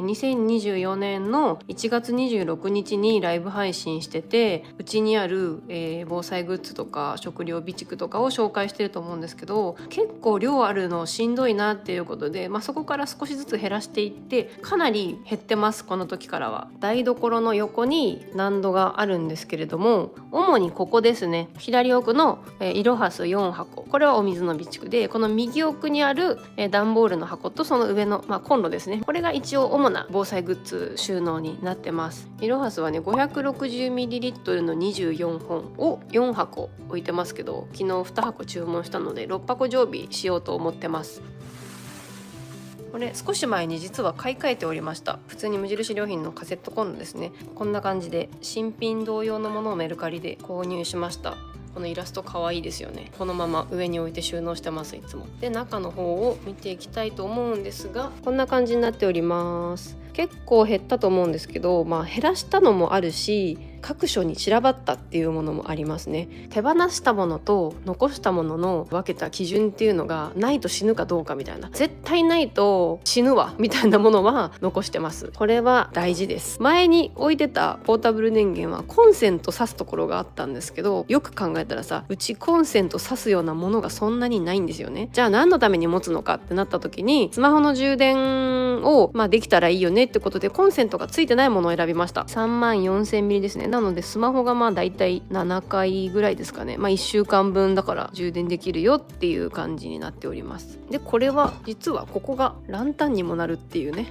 2024年の1月26日にライブ配信してて、うちにある、防災グッズとか食料備蓄とかを紹介してると思うんですけど、結構量あるのしんどいなっていうことで、そこから少しずつ減らしていってかなり減ってます。この時からは台所の横に難度があるんですけれども、主にここですね、左奥のいろはす4箱、これはお水の備蓄で、この右奥にある段ボールの箱とその上の、コンロですね、これが一応主な防災グッズ収納になってます。いろはすはね 560ml の24本を4箱置いてますけど、昨日2箱注文したので6箱常備しようと思ってます。これ少し前に実は買い替えておりました。普通に無印良品のカセットコンロですね。こんな感じで新品同様のものをメルカリで購入しました。このイラスト可愛いですよね。このまま上に置いて収納してます、いつも。で、中の方を見ていきたいと思うんですが、こんな感じになっております。結構減ったと思うんですけど、減らしたのもあるし、各所に散らばったっていうものもありますね。手放したものと残したものの分けた基準っていうのがないと死ぬかどうかみたいな、絶対ないと死ぬわみたいなものは残してます。これは大事です。前に置いてたポータブル電源はコンセント挿すところがあったんですけど、よく考えたらさ、うちコンセント挿すようなものがそんなにないんですよね。じゃあ何のために持つのかってなった時に、スマホの充電をできたらいいよねってことで、コンセントがついてないものを選びました。34000ミリですね。なのでスマホがだいたい7回ぐらいですかね。1週間分だから充電できるよっていう感じになっております。で、これは実はここがランタンにもなるっていうね。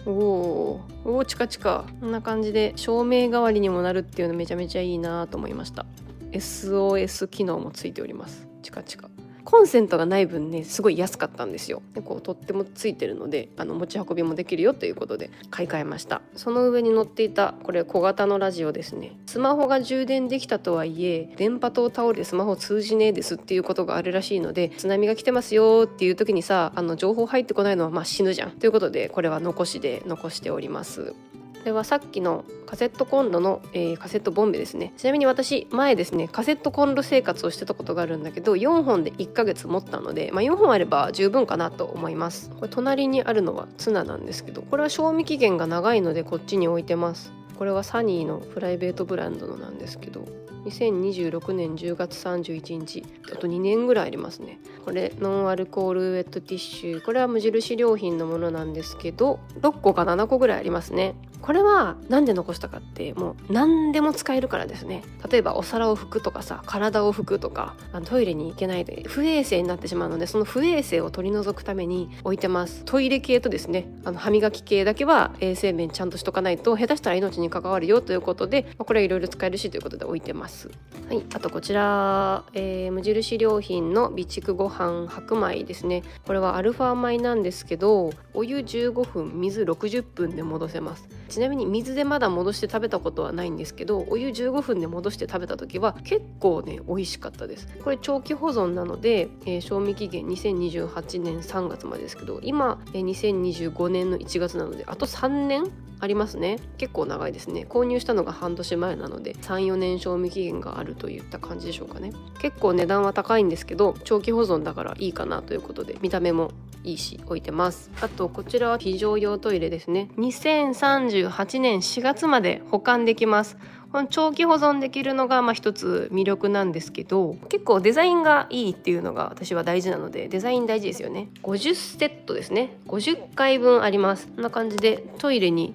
おーチカチカ、こんな感じで照明代わりにもなるっていうのめちゃめちゃいいなと思いました。 SOS 機能もついております。チカチカ。コンセントがない分ね、すごい安かったんですよ。で、とってもついてるので持ち運びもできるよということで買い替えました。その上に載っていたこれ小型のラジオですね。スマホが充電できたとはいえ、電波塔倒れてスマホ通じねえですっていうことがあるらしいので、津波が来てますよっていう時にさ、情報入ってこないのは死ぬじゃんということで、これは残しております。これはさっきのカセットコンロの、カセットボンベですね。ちなみに私前ですね、カセットコンロ生活をしてたことがあるんだけど、4本で1ヶ月持ったので、4本あれば十分かなと思います。これ隣にあるのはツナなんですけど、これは賞味期限が長いのでこっちに置いてます。これはサニーのプライベートブランドのなんですけど、2026年10月31日、あと2年ぐらいありますね。これノンアルコールウェットティッシュ、これは無印良品のものなんですけど、6個か7個ぐらいありますね。これはなんで残したかって、もう何でも使えるからですね。例えばお皿を拭くとかさ、体を拭くとか、トイレに行けないで不衛生になってしまうので、その不衛生を取り除くために置いてます。トイレ系とですね、歯磨き系だけは衛生面ちゃんとしとかないと下手したら命に関わるよということで、これはいろいろ使えるしということで置いてます。はい、あとこちら、無印良品の備蓄ご飯白米ですね。これはアルファ米なんですけど、お湯15分水60分で戻せます。ちなみに水でまだ戻して食べたことはないんですけど、お湯15分で戻して食べた時は結構ね美味しかったです。これ長期保存なので、賞味期限2028年3月までですけど、今、2025年の1月なのであと3年ありますね。結構長いですね。購入したのが半年前なので 3,4 年賞味期限があるといった感じでしょうかね。結構値段は高いんですけど、長期保存だからいいかなということで、見た目もいいし置いてます。あとこちらは非常用トイレですね。2038年4月まで保管できます。この長期保存できるのが一つ魅力なんですけど、結構デザインがいいっていうのが私は大事なので、デザイン大事ですよね。50セットですね。50回分あります。こんな感じでトイレに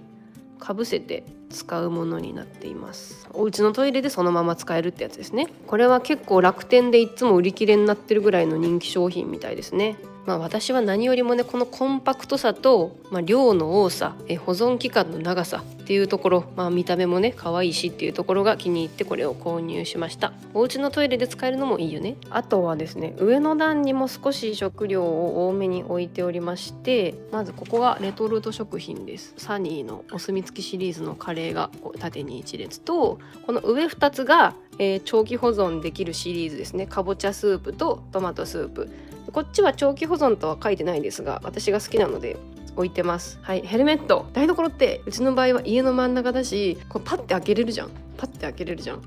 かぶせて使うものになっています。お家のトイレでそのまま使えるってやつですね。これは結構楽天でいつも売り切れになってるぐらいの人気商品みたいですね。私は何よりもね、このコンパクトさと、量の多さ、保存期間の長さっていうところ、見た目もね可愛いしっていうところが気に入ってこれを購入しました。お家のトイレで使えるのもいいよね。あとはですね、上の段にも少し食料を多めに置いておりまして、まずここがレトルト食品です。サニーのお墨付きシリーズのカレーが縦に1列と、この上2つが、長期保存できるシリーズですね。かぼちゃスープとトマトスープ。こっちは長期保存とは書いてないですが、私が好きなので置いてます。はい、ヘルメット。台所ってうちの場合は家の真ん中だし、こうパッて開けれるじゃん。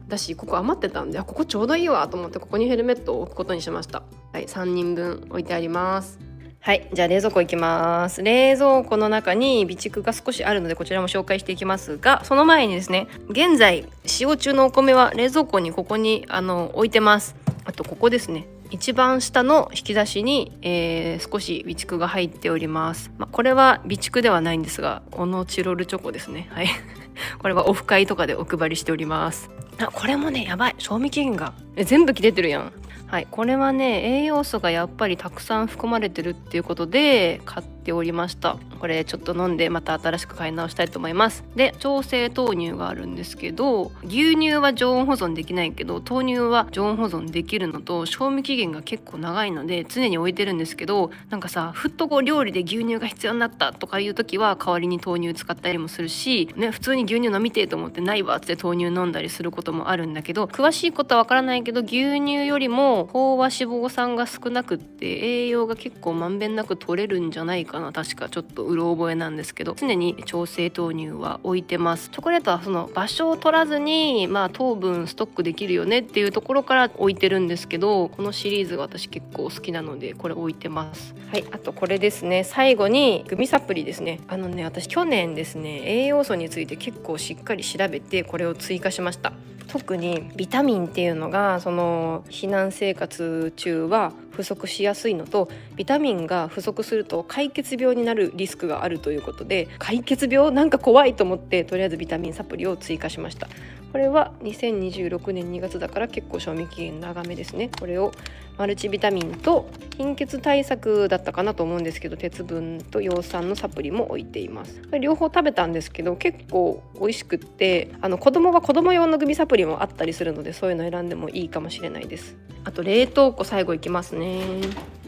だし、ここ余ってたんで、ここちょうどいいわと思って、ここにヘルメットを置くことにしました。はい、3人分置いてあります。はい、じゃあ冷蔵庫行きます。冷蔵庫の中に備蓄が少しあるのでこちらも紹介していきますが、その前にですね、現在使用中のお米は冷蔵庫にここに置いてます。あとここですね、一番下の引き出しに、少し備蓄が入っております。これは備蓄ではないんですが、このチロルチョコですね。はいこれはオフ会とかでお配りしております。これもねやばい、賞味期限が全部切れてるやん。はい、これはね栄養素がやっぱりたくさん含まれてるっていうことで買っておりました。これちょっと飲んでまた新しく買い直したいと思います。で、調整豆乳があるんですけど、牛乳は常温保存できないけど豆乳は常温保存できるのと、賞味期限が結構長いので常に置いてるんですけど、なんかさ、ふっとこう料理で牛乳が必要になったとかいう時は代わりに豆乳使ったりもするしね、普通に牛乳飲みてえと思ってないわって豆乳飲んだりすることもあるんだけど、詳しいことはわからないけど牛乳よりも飽和脂肪酸が少なくって栄養が結構まんべんなく取れるんじゃないかな。確かちょっとうろ覚えなんですけど、常に調整豆乳は置いてます。チョコレートはその場所を取らずに糖分ストックできるよねっていうところから置いてるんですけど、このシリーズが私結構好きなのでこれ置いてます。はい、あとこれですね、最後にグミサプリですね。私去年ですね栄養素について結構しっかり調べてこれを追加しました。特にビタミンっていうのがその避難生活中は不足しやすいのと、ビタミンが不足すると解決病になるリスクがあるということで、解決病なんか怖いと思ってとりあえずビタミンサプリを追加しました。これは2026年2月だから結構賞味期限長めですね。これをマルチビタミンと貧血対策だったかなと思うんですけど、鉄分と葉酸のサプリも置いています。両方食べたんですけど結構美味しくって、子供は子供用のグミサプリもあったりするので、そういうの選んでもいいかもしれないです。あと冷凍庫最後いきますね。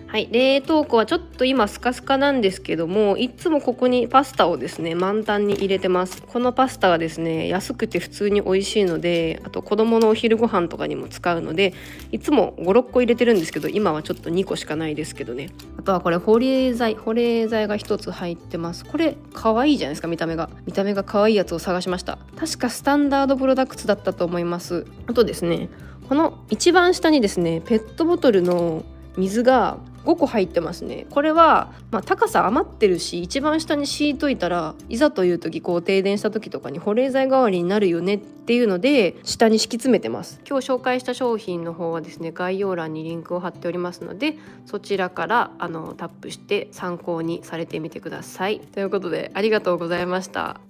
はい、冷凍庫はちょっと今スカスカなんですけども、いつもここにパスタをですね満タンに入れてます。このパスタはですね安くて普通に美味しいので、あと子供のお昼ご飯とかにも使うのでいつも 5,6 個入れてるんですけど、今はちょっと2個しかないですけどね。あとはこれ保冷剤が1つ入ってます。これ可愛いじゃないですか。見た目が可愛いやつを探しました。確かスタンダードプロダクツだったと思います。あとですね、この一番下にですねペットボトルの水が5個入ってますね。これは、高さ余ってるし一番下に敷いといたらいざという時停電した時とかに保冷剤代わりになるよねっていうので下に敷き詰めてます。今日紹介した商品の方はですね概要欄にリンクを貼っておりますので、そちらからタップして参考にされてみてください。ということでありがとうございました。